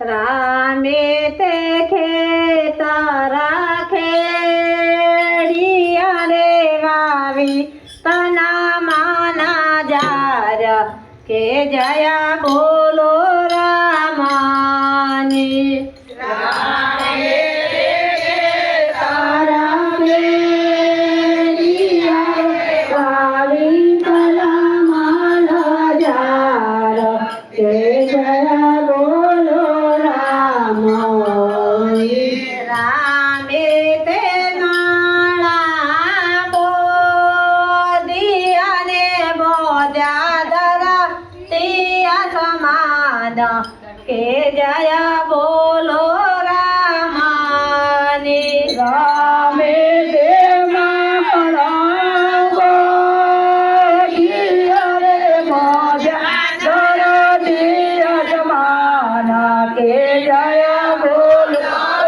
रामे ते खेतरा खेडिया रे वावी तना माना जार के जया बोलो रामानी के जया बोलो रामानी रामे देवा रे मोजा जमाना के जया बोलो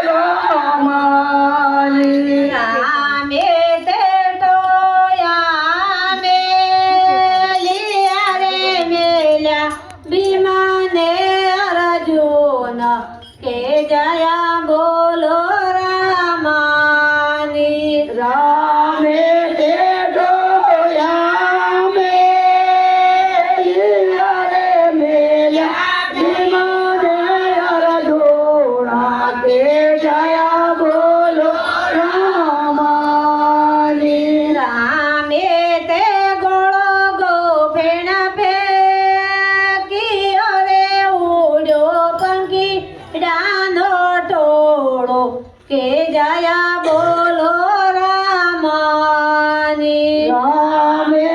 रामानी रामे ते टोया मेलिया रे मेल्या विमाने अर्जुन के जया बोलो रामानी रामे डोया मेलिया रे मेल्या विमाने अर्जुन के जया बोलो रामानी रामे ते गोळो गोफेण फेकियो रे उड्यो पंखी डानो टोळो के जया बोलो रामानी रामे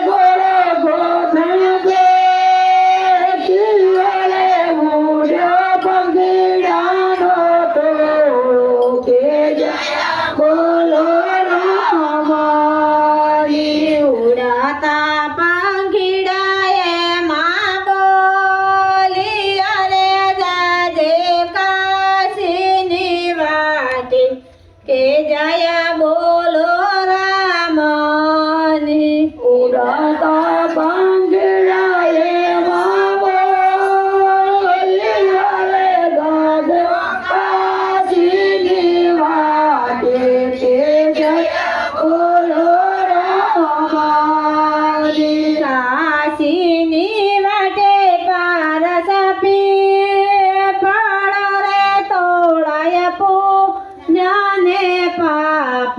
गोरे गोधन रे मुड़ो पंगीड़ानो तो के जया बोलो रामानी उड़ाता पंखीड़ाए मां बोलिया रे जाजे काशीनी वाटी के जया बोलो रामानी उड़ाता पंगीड़ाए मामो रे दादे काशीनी वाटे के जया बोलो रामानी काशीनी वाटे पारस पी फळो रे तोडाय पुण्याने पाप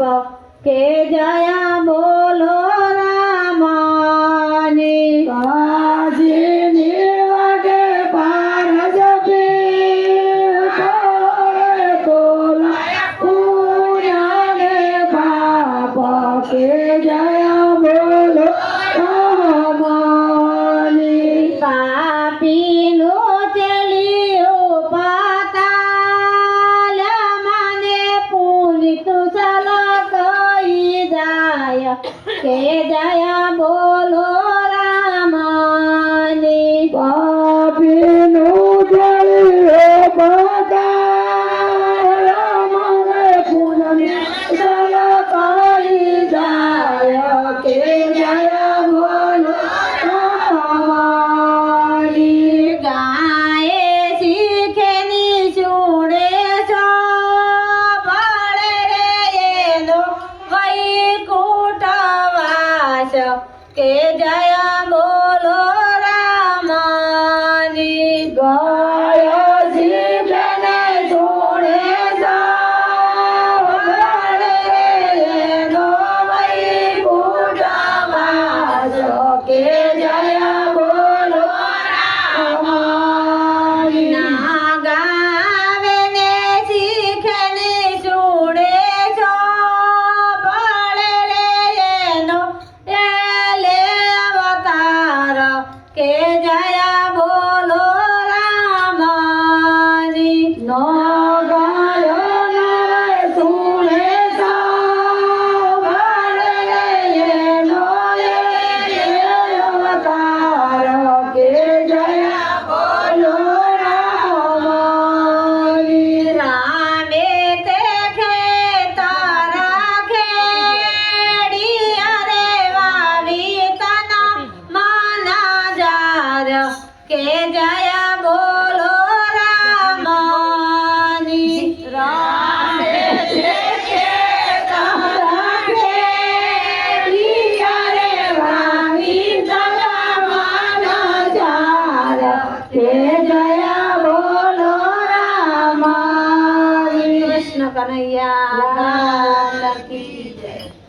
के जया बोलो रामानी काशीनी वाटे पारस पी तोला पुण्याने पाप के जया बोलो रामानी पापीनो चलियो पाताल्या माने पुनित सला कई जाय के जया बोलो रामानी पापीनो जलियो पाताल्या माने पुनित सला कई जाय के जया बोलो रामानी गाये शिखेनी शुणे छो बळे रे येनो वैकुंठवास के जया बोलो रामानी गाया जीवने सोने सावरे नो वैकुंठवास के जया बोलो रामानी नागावे ने शिखेनी शुणे छो बळे रे येनो एले अवतार के जया बोलो रामानी नो गायो नरे सुने सावरे नो अवतार के जया बोलो रामानी रामे ते खेतरा खेडिया रे वावी तना माना जार के जया बोलो કનૈયા લાલ કી